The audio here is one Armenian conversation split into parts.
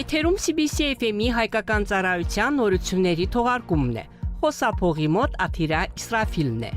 Եթերում CBC FM-ի հայկական ծառայության նորությունների թողարկումն է։ Խոսափողի մոտ Աթիրա Իսրաֆիլն է։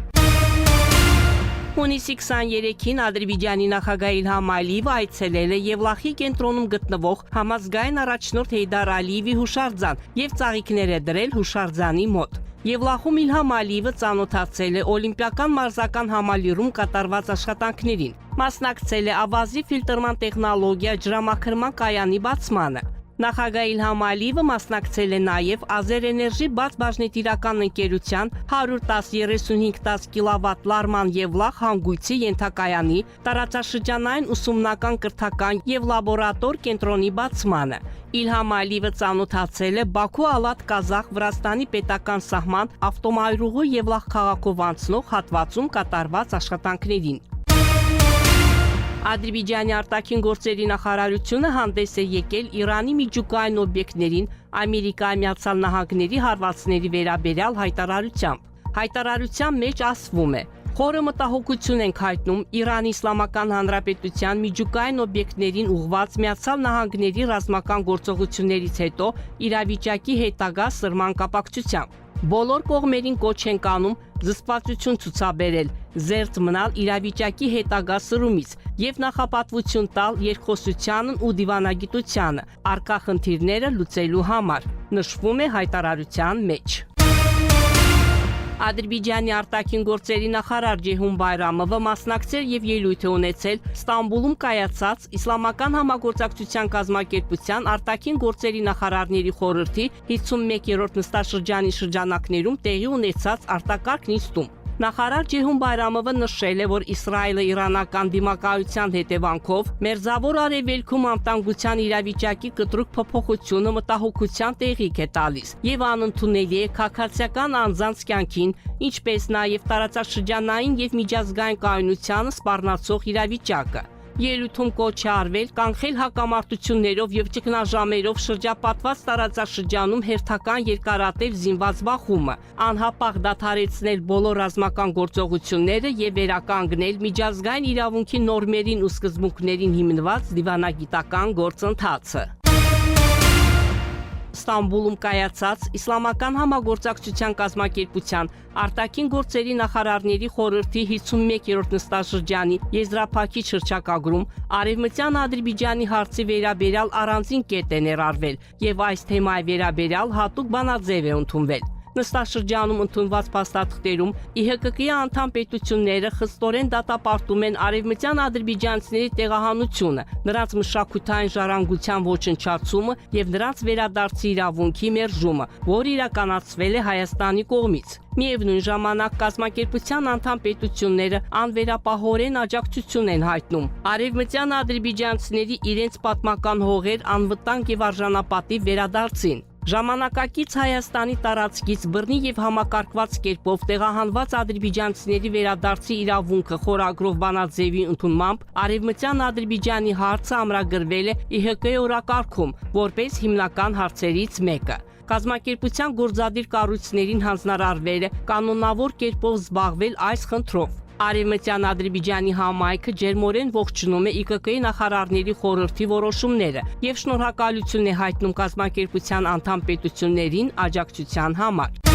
Հունիսի 23-ին Ադրբեջանի նախագահ Իլհամ Ալիևը այցելել է Եվլախի կենտրոնում գտնվող համազգային առաջնորդ Հեյդար Ալիևի հուշարձան եւ ծաղիկներ է դրել հուշարձանի մոտ։ Եվլախում Իլհամ Ալիևը ծանոթացել է օլիմպիական մարզական համալիրում կատարված աշխատանքներին։ Մասնակցել է ավազի ֆիլտրման տեխնոլոգիա ջրամաքրման կայանի բացմանը։ Նախագահ Իլհամ Ալիևը մասնակցել է նաև Ազերէներժի բաց բաժնետիրական ընկերության 110-35 կՎտ լարման Եվլախ հանգույցի ենթակայանի տարածաշրջանային ուսումնական կրթական եւ լաբորատոր կենտրոնի բացմանը։ Իլհամ Ալիևը ծանոթացել է Բաքու-Ալատ Կազախ-Վրաստանի պետական սահման ավտոմայրուղու Եվլախ քաղաքով անցնող հատվածում կատարված աշխատանքներին։ Ադրբեջանի արտաքին գործերի նախարարությունը հանդես է եկել Իրանի միջուկային օբյեկտներին Ամերիկայի Միացյալ Նահանգների հարվածների վերաբերյալ հայտարարությամբ։ Հայտարարության մեջ ասվում է. Խորը մտահոգություն ենք հայտնում Իրանի Իսլամական Հանրապետության միջուկային օբյեկտներին ուղղված Միացյալ Նահանգների ռազմական գործողություններից հետո իրավիճակի հետագա սրման կապակցությամբ։ Բոլոր կողմերին կոչ ենք անում զսպվածություն ցուցաբերել, զերծ մնալ իրավիճակի հետագա սրումից եւ նախապատվություն տալ երկխոսությանն ու դիվանագիտությանը, առկա խնդիրները լուծելու համար, նշվում է հայտարարության մեջ։ Ադրբեջանի արտաքին գործերի նախարար Ջեհուն Բայրամովը մասնակցել եւ ելույթ է ունեցել Ստամբուլում կայացած Իսլամական համագործակցության կազմակերպության արտաքին գործերի նախարարների խորհրդի 51-րդ նստաշրջանի շրջանակներում տեղի ունեցած արտակարգ նիստում։ Նախարար Ջեհուն Բայրամովը նշել է, որ Իսրայելը իրանական դիմակայության հետևանքով Մերձավոր Արևելքում անվտանգության իրավիճակի կտրուկ փոփոխությունը մտահոգության տեղիք է տալիս եւ անընդունելի է քաղաքացիական անձանց կյանքին, ինչպես նաեւ տարածաշրջանային եւ միջազգային կայունությանը սպառնացող իրավիճակը։ Ելույթում կոչ է արվել կանխել հակամարտություններով եւ ճգնաժամերով շրջապատված տարածաշրջանում հերթական երկարատև զինված բախումը, անհապաղ դադարեցնել բոլոր ռազմական գործողությունները եւ վերականգնել միջազգային իրավունքի նորմերին ու սկզբունքներին հիմնված դիվանագիտական գործընթացը։ Ստամբուլում կայացած Իսլամական համագործակցության կազմակերպության արտաքին գործերի նախարարների խորհրդի 51-րդ նստաշրջանի եզրափակիչ հռչակագրում Արևմտյան Ադրբեջանի հարցի վերաբերյալ առանձին կետ է ներառվել եւ այս թեմայի վերաբերյալ հատուկ բանաձև է ընդունվել։ Նստաշրջանում ընդունված փաստաթղթերում ԻՀԿԿ-ի անդամ պետությունները խստորեն դատապարտում են արևմտյան ադրբեջանցիների տեղահանությունը, նրանց մշակութային ժառանգության ոչնչացումը եւ նրանց վերադարձի իրավունքի մերժումը, որը իրականացվել է Հայաստանի կողմից։ Միևնույն ժամանակ կազմակերպության անդամ պետությունները անվերապահորեն աջակցություն են հայտնում արևմտյան ադրբեջանցիների իրենց պատմական հողեր անվտանգ եւ արժանապատիվ վերադարձին։ Ժամանակակից Հայաստանի տարածքից բռնի եւ համակարգված կերպով տեղահանված ադրբեջանցիների վերադարձի իրավունքը խորագրով բանաձևի ընդունմամբ Արևմտյան Ադրբեջանի հարցը ամրագրվել է ԻՀԿ-ի օրակարգում որպես հիմնական հարցերից մեկը։ Կազմակերպության գործադիր կառույցներին հանձնարարվել է կանոնավոր կերպով զբաղվել այս խնդրով։ Արևմտյան Ադրբեջանի համայնքը ջերմորեն ողջունում է ԻԿԿ-ի նախարարների խորհրդի որոշումները եւ շնորհակալություն է հայտնում կազմակերպության անդամ պետություններին աջակցության համար։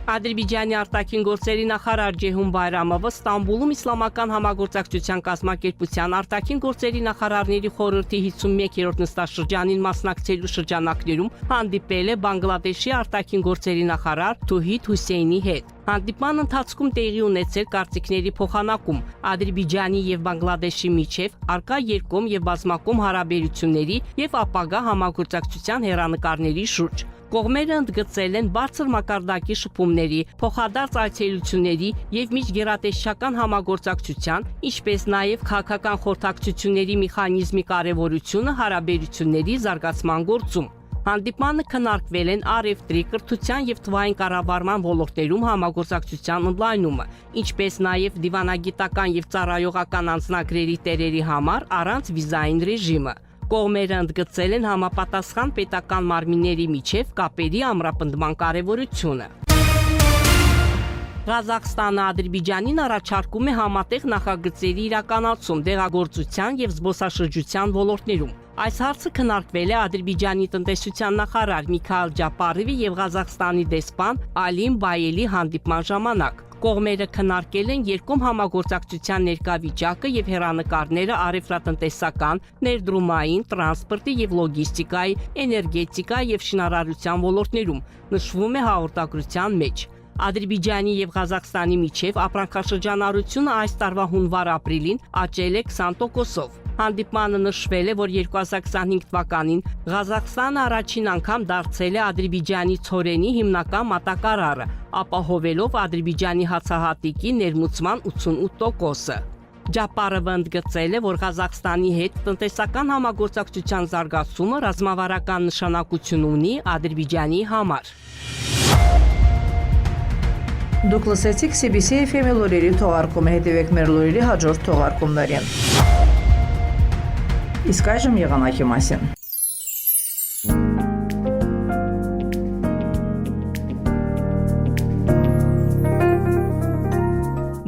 Ադրբեջանի արտաքին գործերի նախարար Ջեհուն Բայրամովը Ստամբուլում Իսլամական համագործակցության կազմակերպության արտաքին գործերի նախարարների խորհրդի 51-րդ նստաշրջանին մասնակցելու շրջանակներում հանդիպել է Բանգլադեշի արտաքին գործերի նախարար Թուհիդ Հուսեյնի հետ։ Հանդիպման ընթացքում տեղի ունեցել կարծիքների փոխանակում Ադրբեջանի եւ Բանգլադեշի միջև առկա երկկողմ եւ բազմակողմ հարաբերությունների եւ ապագա համագործակցության հեռանկարների շուրջ։ Կողմերը ընդգծել են բարձր մակարդակի շփումների, փոխադարձ այցելությունների եւ միջգերատեսչական համագործակցության, ինչպես նաեւ քաղաքական խորհրդակցությունների մեխանիզմի կարեւորությունը հարաբերությունների զարգացման գործում։ Հանդիպմանը քննարկվել են առևտրի, կրթության եւ թվային կառավարման ոլորտներում համագործակցության ընդլայնումը, ինչպես նաեւ դիվանագիտական եւ ծառայողական անձնագրերի տերերի համար առանց վիզային ռեժիմը։ Կողմերը ընդգծել են համապատասխան պետական մարմինների միջև կապերի ամրապնդման կարևորությունը։ Ղազախստանը Ադրբեջանին առաջարկում է համատեղ նախագծերի իրականացում դեղագործության եւ զբոսաշրջության ոլորտներում։ Այս հարցը քննարկվել է Ադրբեջանի տնտեսության նախարար Միքայել Ջապարովի եւ Ղազախստանի դեսպան Ալիմ Բայելի հանդիպման ժամանակ։ Կողմերը քննարկել են երկկողմ համագործակցության ներկա վիճակը եւ հեռանկարները առևտրատնտեսական, ներդրումային, տրանսպորտի եւ լոգիստիկայի, էներգետիկա եւ շինարարության ոլորտներում, նշվում է հաղորդագրության մեջ։ Ադրբեջանի եւ Ղազախստանի միջև ապրանքաշրջանառությունը այս տարվա հունվար-ապրիլին աճել է 20%-ով։ Հանդիպմանը նշվել է, որ 2025 թվականին Ղազախստանը առաջին անգամ դարձել է Ադրբեջանի ցորենի հիմնական մատակարարը, ապահովելով Ադրբեջանի հացահատիկի ներմուծման 88%-ը։ Ջապարովը ընդգծել է, որ Ղազախստանի հետ տնտեսական համագործակցության զարգացումը ռազմավարական նշանակություն ունի Ադրբեջանի համար։ Դուք լսեցիք CBC FM-ի լուրերի թողարկումը, հետևեք մեր լուրերի հաջորդ թողարկումներին։ Իսկ այժմ եղանակի մասին։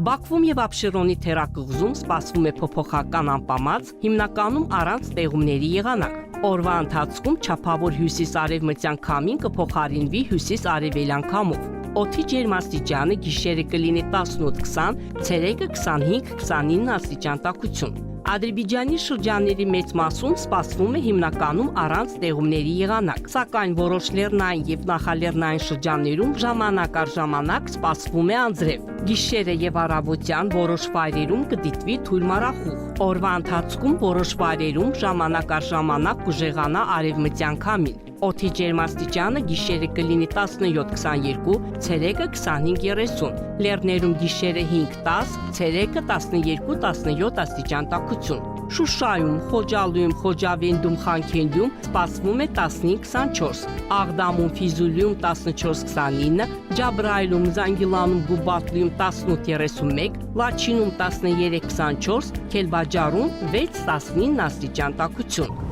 Բաքվում եւ Աբշերոնի թերակղզում սպասվում է փոփոխական անպամած, հիմնականում առանց տեղումների եղանակ։ Օրվա ընթացքում չափավոր հյուսիս-արևմտյան քամին կփոխարինվի հյուսիս-արևելյան քամով։ Օդի ջերմաստիճանը գիշերը կլինի 18-20, ցերեկը 25-29 աստիճան տաքություն։ Ադրբեջանի շրջանների մեծ մասում սպասվում է հիմնականում առանց տեղումների եղանակ, սակայն որոշ լեռնային եւ նախալեռնային շրջաններում ժամանակ առ ժամանակ սպասվում է անձրև։ Գիշերը եւ առավոտյան որոշ վայրերում կդիտվի թույլ մառախուղ։ Օրվա ընթացքում որոշ վայրերում ժամանակ առ ժամանակ կուժեղանա արևմտյան քամին։ Օդի ջերմաստիճանը գիշերը կլինի 17-22, ցերեկը 25-30, լեռներում գիշերը 5-10, ցերեկը 12-17 աստիճան տաքություն։ Շուշայում, Խոջալույում, Խոջավենդում, Խանքենդում սպասվում է 15-24, Աղդամում, Ֆիզուլիում 14-29, Ջաբրայիլում, Զանգիլանում, Գուբատլիում 18-31, Լաչինում 13-24, Քելբաջարում 6-19 աստիճան տաքություն։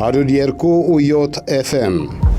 102.7 FM